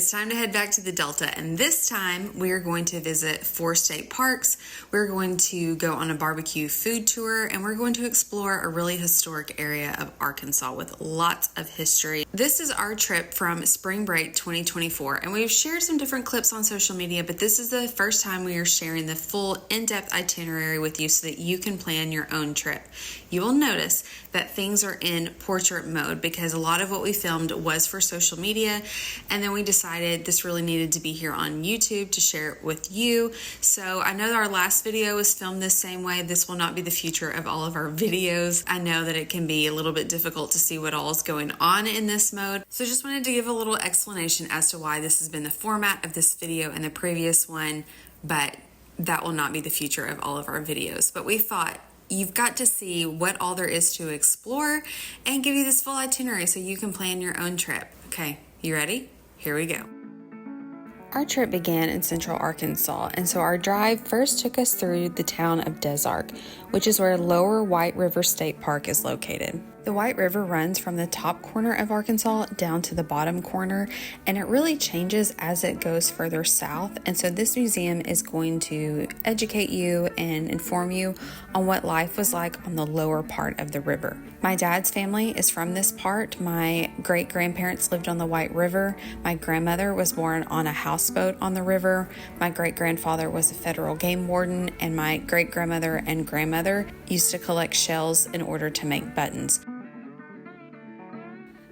It's time to head back to the Delta, and this time we are going to visit 4 state parks. We're going to go on a barbecue food tour, and we're going to explore a really historic area of Arkansas with lots of history. This is our trip from Spring Break 2024, and we've shared some different clips on social media, but this is the first time we are sharing the full in-depth itinerary with you so that you can plan your own trip. You will notice that things are in portrait mode because a lot of what we filmed was for social media, and then we decided this really needed to be here on YouTube to share it with you. So I know our last video was filmed the same way. This will not be the future of all of our videos. I know that it can be a little bit difficult to see what all is going on in this mode. So just wanted to give a little explanation as to why this has been the format of this video and the previous one, but that will not be the future of all of our videos. But we thought you've got to see what all there is to explore and give you this full itinerary so you can plan your own trip. Okay, you ready? Here we go. Our trip began in central Arkansas, and so our drive first took us through the town of Des Arc, which is where Lower White River State Park is located. The White River runs from the top corner of Arkansas down to the bottom corner, and it really changes as it goes further south. And so this museum is going to educate you and inform you on what life was like on the lower part of the river. My dad's family is from this part. My great-grandparents lived on the White River. My grandmother was born on a houseboat on the river. My great-grandfather was a federal game warden, and my great-grandmother and grandmother used to collect shells in order to make buttons.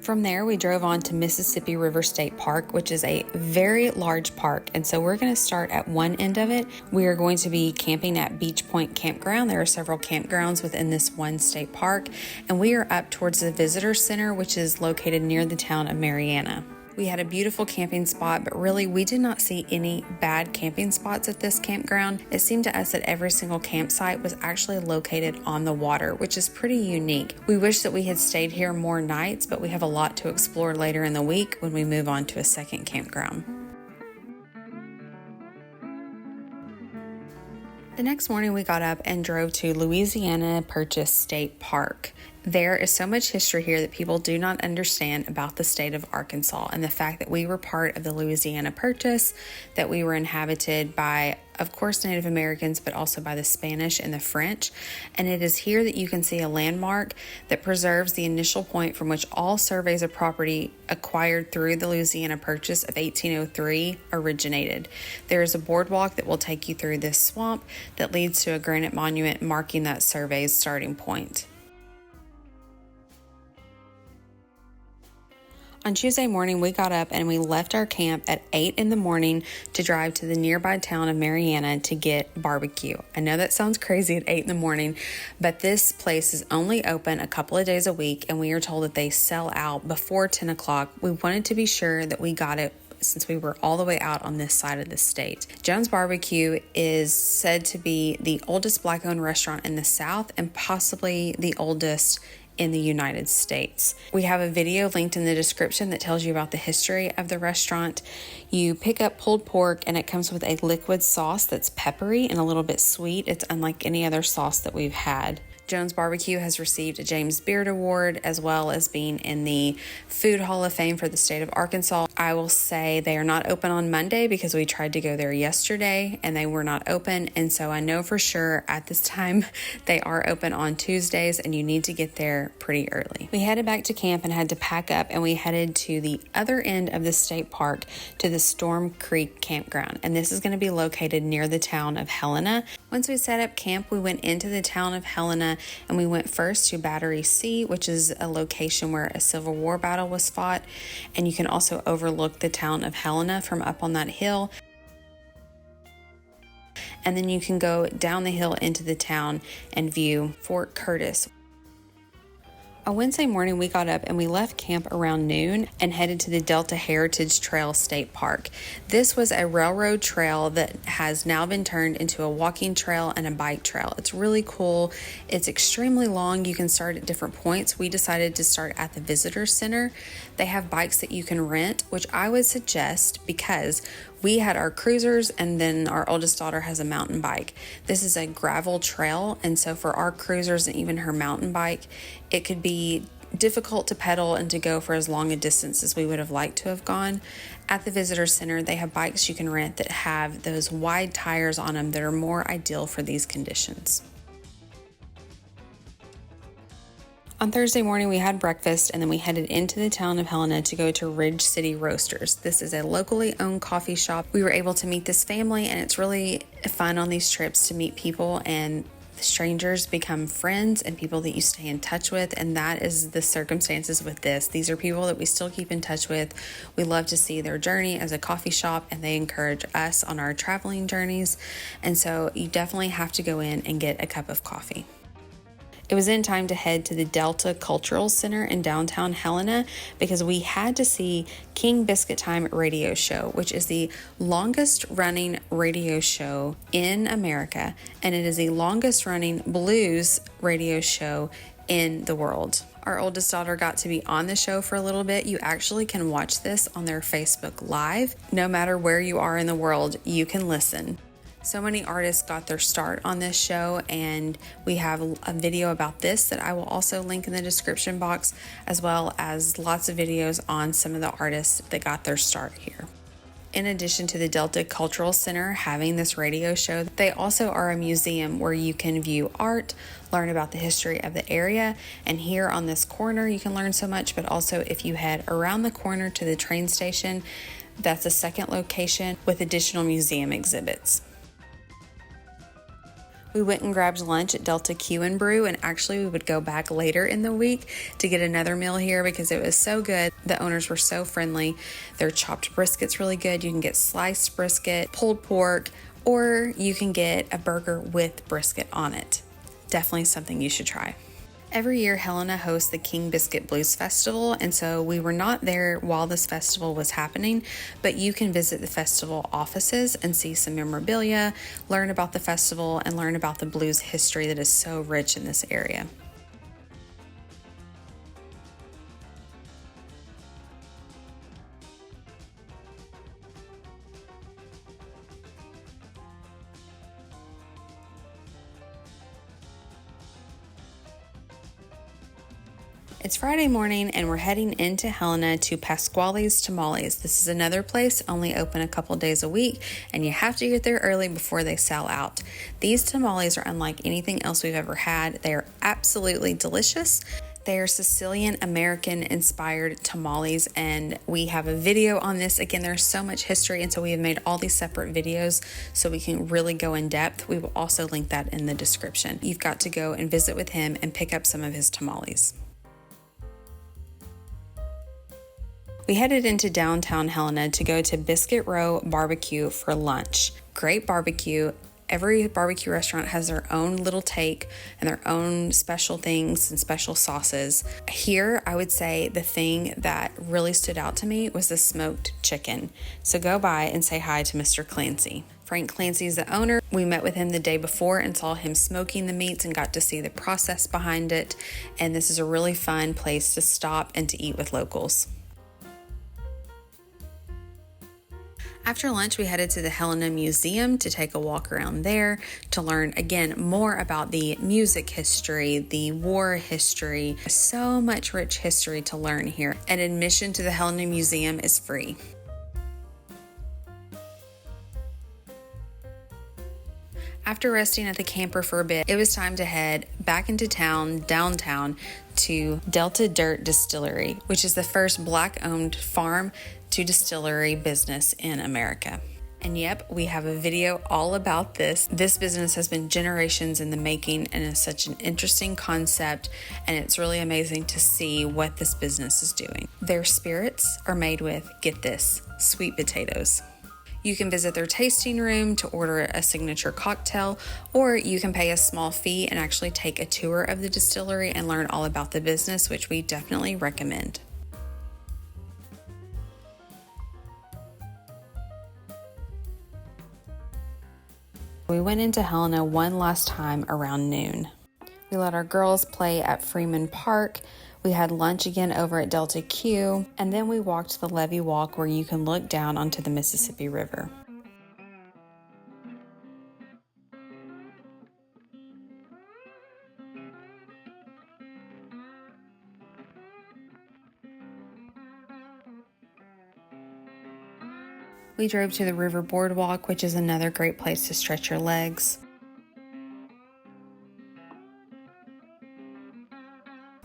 From there, we drove on to Mississippi River State Park, which is a very large park. And so we're going to start at one end of it. We are going to be camping at Beach Point Campground. There are several campgrounds within this one state park. And we are up towards the Visitor Center, which is located near the town of Marianna. We had a beautiful camping spot, but really we did not see any bad camping spots at this campground. It seemed to us that every single campsite was actually located on the water, which is pretty unique. We wish that we had stayed here more nights, but we have a lot to explore later in the week when we move on to a second campground. The next morning we got up and drove to Louisiana Purchase State Park. There is so much history here that people do not understand about the state of Arkansas and the fact that we were part of the Louisiana Purchase, that we were inhabited by, of course, Native Americans, but also by the Spanish and the French. And it is here that you can see a landmark that preserves the initial point from which all surveys of property acquired through the Louisiana Purchase of 1803 originated. There is a boardwalk that will take you through this swamp that leads to a granite monument marking that survey's starting point. On Tuesday morning, we got up and we left our camp at 8 in the morning to drive to the nearby town of Marianna to get barbecue. I know that sounds crazy at 8 in the morning, but this place is only open a couple of days a week, and we are told that they sell out before 10 o'clock. We wanted to be sure that we got it since we were all the way out on this side of the state. Jones Barbecue is said to be the oldest Black-owned restaurant in the South and possibly the oldest in the United States. We have a video linked in the description that tells you about the history of the restaurant. You pick up pulled pork and it comes with a liquid sauce that's peppery and a little bit sweet. It's unlike any other sauce that we've had. Jones Barbecue has received a James Beard Award as well as being in the Food Hall of Fame for the state of Arkansas. I will say they are not open on Monday because we tried to go there yesterday and they were not open. And so I know for sure at this time they are open on Tuesdays and you need to get there pretty early. We headed back to camp and had to pack up, and we headed to the other end of the state park to the Storm Creek Campground. And this is going to be located near the town of Helena. Once we set up camp, we went into the town of Helena and we went first to Battery C, which is a location where a Civil War battle was fought. And you can also overlook the town of Helena from up on that hill. And then you can go down the hill into the town and view Fort Curtis. On Wednesday morning, we got up and we left camp around noon and headed to the Delta Heritage Trail State Park. This was a railroad trail that has now been turned into a walking trail and a bike trail. It's really cool. It's extremely long. You can start at different points. We decided to start at the Visitor Center. They have bikes that you can rent, which I would suggest because we had our cruisers and then our oldest daughter has a mountain bike. This is a gravel trail, and so for our cruisers and even her mountain bike, it could be difficult to pedal and to go for as long a distance as we would have liked to have gone. At the visitor center, they have bikes you can rent that have those wide tires on them that are more ideal for these conditions. On Thursday morning, we had breakfast and then we headed into the town of Helena to go to Ridge City Roasters. This is a locally owned coffee shop. We were able to meet this family, and it's really fun on these trips to meet people, and strangers become friends and people that you stay in touch with, and that is the circumstances with this. These are people that we still keep in touch with. We love to see their journey as a coffee shop, and they encourage us on our traveling journeys, and so you definitely have to go in and get a cup of coffee. It was in time to head to the Delta Cultural Center in downtown Helena because we had to see King Biscuit Time radio show, which is the longest running radio show in America, and it is the longest running blues radio show in the world. Our oldest daughter got to be on the show for a little bit. You actually can watch this on their Facebook Live. No matter where you are in the world, you can listen. So many artists got their start on this show, and we have a video about this that I will also link in the description box, as well as lots of videos on some of the artists that got their start here. In addition to the Delta Cultural Center having this radio show, they also are a museum where you can view art, learn about the history of the area, and here on this corner you can learn so much, but also if you head around the corner to the train station, that's a second location with additional museum exhibits. We went and grabbed lunch at Delta Que Brew, and actually we would go back later in the week to get another meal here because it was so good. The owners were so friendly. Their chopped brisket's really good. You can get sliced brisket, pulled pork, or you can get a burger with brisket on it. Definitely something you should try. Every year, Helena hosts the King Biscuit Blues Festival, and so we were not there while this festival was happening, but you can visit the festival offices and see some memorabilia, learn about the festival, and learn about the blues history that is so rich in this area. It's Friday morning and we're heading into Helena to Pasquale's Tamales. This is another place only open a couple days a week, and you have to get there early before they sell out. These tamales are unlike anything else we've ever had. They are absolutely delicious. They are Sicilian American inspired tamales, and we have a video on this. Again, there's so much history, and so we have made all these separate videos so we can really go in depth. We will also link that in the description. You've got to go and visit with him and pick up some of his tamales. We headed into downtown Helena to go to Biscuit Row BBQ for lunch. Great barbecue. Every barbecue restaurant has their own little take and their own special things and special sauces. Here, I would say the thing that really stood out to me was the smoked chicken. So go by and say hi to Mr. Clancy. Frank Clancy is the owner. We met with him the day before and saw him smoking the meats and got to see the process behind it. And this is a really fun place to stop and to eat with locals. After lunch, we headed to the Helena Museum to take a walk around there to learn, again, more about the music history, the war history. So much rich history to learn here. And admission to the Helena Museum is free. After resting at the camper for a bit, it was time to head back into town, downtown, to Delta Dirt Distillery, which is the first Black-owned farm to distillery business in America. And yep, we have a video all about this. This business has been generations in the making and is such an interesting concept, and it's really amazing to see what this business is doing. Their spirits are made with, get this, sweet potatoes. You can visit their tasting room to order a signature cocktail, or you can pay a small fee and actually take a tour of the distillery and learn all about the business, which we definitely recommend. We went into Helena one last time around noon. We let our girls play at Freeman Park. We had lunch again over at Delta Que, and then we walked the levee walk where you can look down onto the Mississippi River. We drove to the River Boardwalk, which is another great place to stretch your legs.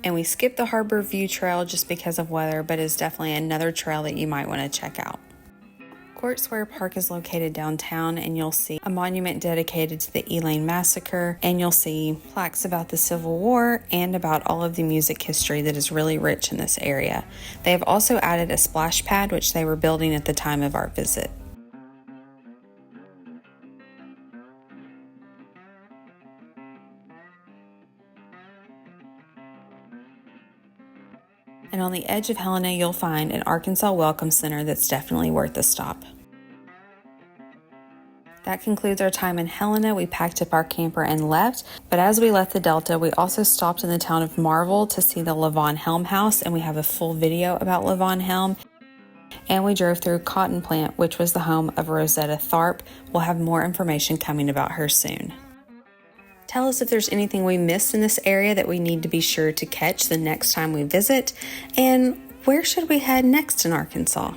And we skipped the Harbor View Trail just because of weather, but is definitely another trail that you might want to check out. Court Square Park is located downtown, and you'll see a monument dedicated to the Elaine Massacre, and you'll see plaques about the Civil War and about all of the music history that is really rich in this area. They have also added a splash pad, which they were building at the time of our visit. And on the edge of Helena, you'll find an Arkansas Welcome Center that's definitely worth a stop. That concludes our time in Helena. We packed up our camper and left, but as we left the Delta, we also stopped in the town of Marvel to see the Levon Helm House, and we have a full video about Levon Helm. And we drove through Cotton Plant, which was the home of Rosetta Tharpe. We'll have more information coming about her soon. Tell us if there's anything we missed in this area that we need to be sure to catch the next time we visit, and where should we head next in Arkansas?